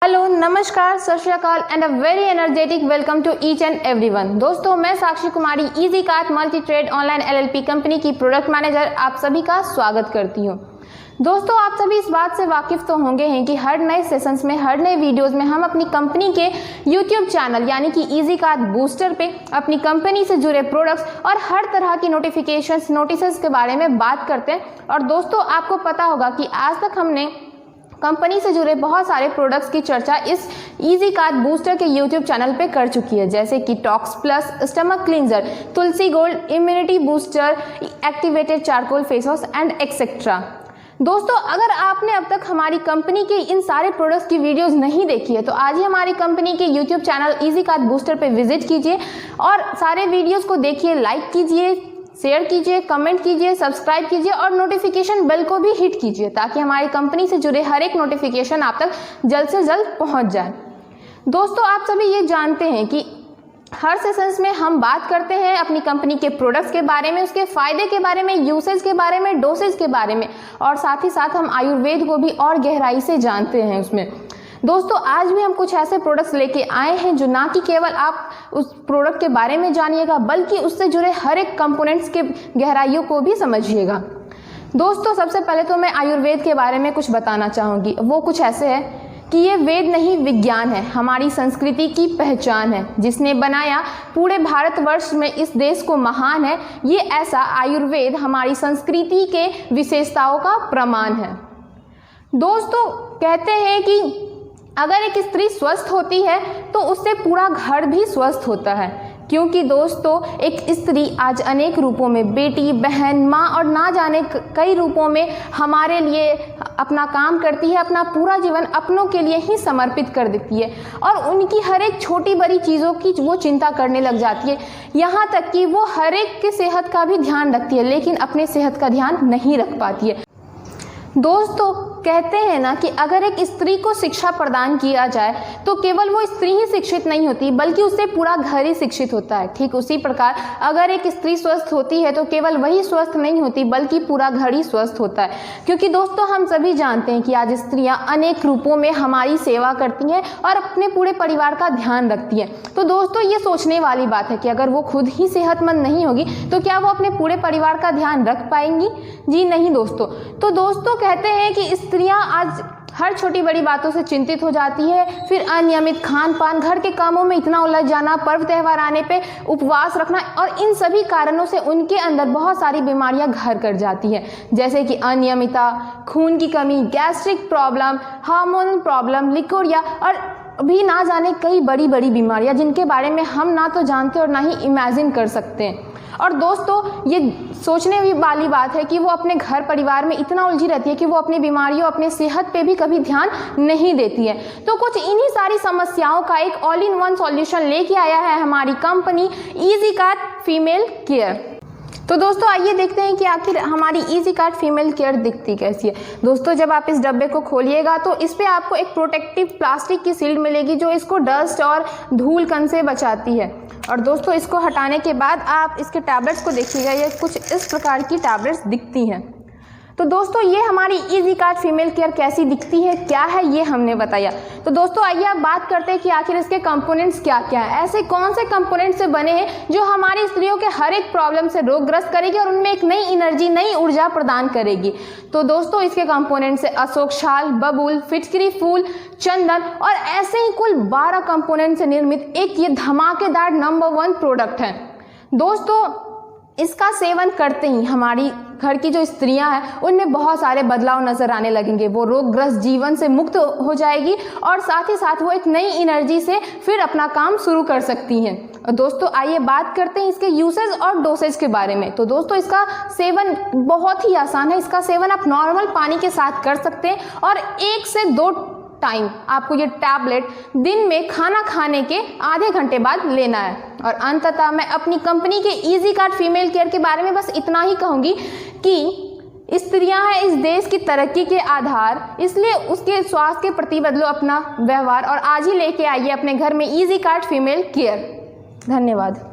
Hello, नमस्कार, सत श्री अकाल and a very energetic welcome to each and everyone. दोस्तों, मैं Sakshi Kumari Easy Cart Multi Trade Online LLP company की प्रोडक्ट मैनेजर आप सभी का स्वागत करती हूँ। दोस्तों, आप सभी इस बात से वाकिफ तो होंगे हैं कि हर नए सेशंस में, हर नए वीडियोस में हम अपनी कंपनी के यूट्यूब चैनल यानी कि इजी कार्ट बूस्टर पे अपनी कंपनी से जुड़े प्रोडक्ट्स और हर तरह की नोटिफिकेशंस, नोटिसेस के बारे में बात करते हैं। और दोस्तों, आपको पता होगा कि आज तक हमने कंपनी से जुड़े बहुत सारे प्रोडक्ट्स की चर्चा इस इजी कार्ट बूस्टर के यूट्यूब चैनल पे कर चुकी है, जैसे कि talks plus, stomach cleanser, Tulsi gold, immunity booster, activated charcoal face wash and etcetera. दोस्तों, अगर आपने अब तक हमारी कंपनी के इन सारे प्रोडक्ट्स की वीडियोस नहीं देखी है तो आज ही हमारी कंपनी के YouTube channel easy cart booster पे विजिट कीजिए और सारे वीडियोस को देखिए, लाइक कीजिए, शेयर कीजिए, कमेंट कीजिए, सब्सक्राइब कीजिए और नोटिफिकेशन बेल को भी हिट कीजिए ताकि हमारी कंपनी से जुड़े हर एक नोटिफिकेशन आप तक जल्द से जल्द पहुंच जाए। दोस्तों, आप सभी ये जानते हैं कि हर सेशंस में हम बात करते हैं अपनी कंपनी के प्रोडक्ट्स के बारे में, उसके फायदे के बारे में, यूसेज के बारे में, डोसेज के बारे में और साथ ही साथ हम आयुर्वेद को भी और गहराई से जानते हैं उसमें। दोस्तों, आज भी हम कुछ ऐसे प्रोडक्ट्स लेके आए हैं जो ना कि केवल आप उस प्रोडक्ट के बारे में जानिएगा बल्कि उससे जुड़े हर एक कंपोनेंट्स के गहराइयों को भी समझिएगा। दोस्तों, सबसे पहले तो मैं आयुर्वेद के बारे में कुछ बताना चाहूँगी। वो कुछ ऐसे है कि ये वेद नहीं विज्ञान है, हमारी संस्कृति की पहचान है, जिसने बनाया पूरे भारतवर्ष में इस देश को महान है। ये ऐसा आयुर्वेद हमारी संस्कृति के विशेषताओं का प्रमाण है। दोस्तों, कहते हैं कि अगर एक स्त्री स्वस्थ होती है तो उससे पूरा घर भी स्वस्थ होता है, क्योंकि दोस्तों एक स्त्री आज अनेक रूपों में, बेटी, बहन, माँ और ना जाने कई रूपों में हमारे लिए अपना काम करती है, अपना पूरा जीवन अपनों के लिए ही समर्पित कर देती है और उनकी हर एक छोटी बड़ी चीज़ों की वो चिंता करने लग जाती है। यहाँ तक कि वो हर एक की सेहत का भी ध्यान रखती है लेकिन अपने सेहत का ध्यान नहीं रख पाती है। दोस्तों, कहते हैं ना कि अगर एक स्त्री को शिक्षा प्रदान किया जाए तो केवल वो स्त्री ही शिक्षित नहीं होती बल्कि उससे पूरा घर ही शिक्षित होता है। ठीक उसी प्रकार अगर एक स्त्री स्वस्थ होती है तो केवल वही स्वस्थ नहीं होती बल्कि पूरा घर ही स्वस्थ होता है, क्योंकि दोस्तों हम सभी जानते हैं कि आज स्त्रियां अनेक रूपों में हमारी सेवा करती हैं और अपने पूरे परिवार का ध्यान रखती हैं। तो दोस्तों, ये सोचने वाली बात है कि अगर वो खुद ही सेहतमंद नहीं होगी तो क्या वो अपने पूरे परिवार का ध्यान रख पाएंगी? जी नहीं दोस्तों। तो दोस्तों, कहते हैं कि स्त्रियां आज हर छोटी बड़ी बातों से चिंतित हो जाती है, फिर अनियमित खान पान, घर के कामों में इतना उलझ जाना, पर्व त्यौहार आने पे उपवास रखना और इन सभी कारणों से उनके अंदर बहुत सारी बीमारियां घर कर जाती हैं, जैसे कि अनियमितता, खून की कमी, gastric problem, hormonal problem, leucorrhoea और भी ना जाने कई बड़ी बड़ी बीमारियां जिनके बारे में हम ना तो जानते और ना ही इमेजिन कर सकते हैं। और दोस्तों, ये सोचने वाली बात है कि वो अपने घर परिवार में इतना उलझी रहती है कि वो अपनी बीमारियों, अपने सेहत पे भी कभी ध्यान नहीं देती है। तो कुछ इन्हीं सारी समस्याओं का एक ऑल इन वन सॉल्यूशन लेके आया है हमारी company easy cart female care. तो दोस्तों, आइए देखते हैं कि आखिर हमारी इजी कार्ट फीमेल केयर दिखती कैसी है। दोस्तों, जब आप इस डब्बे को खोलिएगा तो इस पे आपको एक प्रोटेक्टिव प्लास्टिक की शील्ड मिलेगी जो इसको डस्ट और धूल कण से बचाती है। और दोस्तों, इसको हटाने के बाद आप इसके टैबलेट्स को देखिएगा, ये कुछ इस प्रकार की टैबलेट्स दिखती हैं। तो दोस्तों, ये हमारी इजी कार्ट फीमेल केयर कैसी दिखती है, क्या है, ये हमने बताया। तो दोस्तों, आइए आप बात करते हैं कि आखिर इसके कंपोनेंट्स क्या क्या है। ऐसे कौन से कंपोनेंट्स से बने हैं जो हमारी स्त्रियों के हर एक प्रॉब्लम से रोगग्रस्त करेगी और उनमें एक नई एनर्जी, नई ऊर्जा प्रदान करेगी। तो दोस्तों, इसके कंपोनेंट्स है अशोक शाल, बबूल, फिटकरी फूल, चंदन और ऐसे ही कुल 12 कंपोनेंट से निर्मित एक ये धमाकेदार नंबर 1 प्रोडक्ट है। दोस्तों, इसका सेवन करते ही हमारी घर की जो स्त्रियां हैं उनमें बहुत सारे बदलाव नजर आने लगेंगे। वो रोगग्रस्त जीवन से मुक्त हो जाएगी और साथ ही साथ वो एक नई एनर्जी से फिर अपना काम शुरू कर सकती हैं। दोस्तों, आइए बात करते हैं इसके यूसेज और डोसेज के बारे में। तो दोस्तों, इसका सेवन बहुत ही आसान है। इसका सेवन आप नॉर्मल पानी के साथ कर सकते हैं और 1 से 2 टाइम आपको ये टैबलेट दिन में खाना खाने के आधे घंटे बाद लेना है। और अंततः मैं अपनी कंपनी के इजी कार्ट फीमेल केयर के बारे में बस इतना ही कहूँगी कि स्त्रियां हैं इस देश की तरक्की के आधार, इसलिए उसके स्वास्थ्य के प्रति बदलो अपना व्यवहार और आज ही लेके आइए अपने घर में इजी कार्ट फीमेल केयर। धन्यवाद।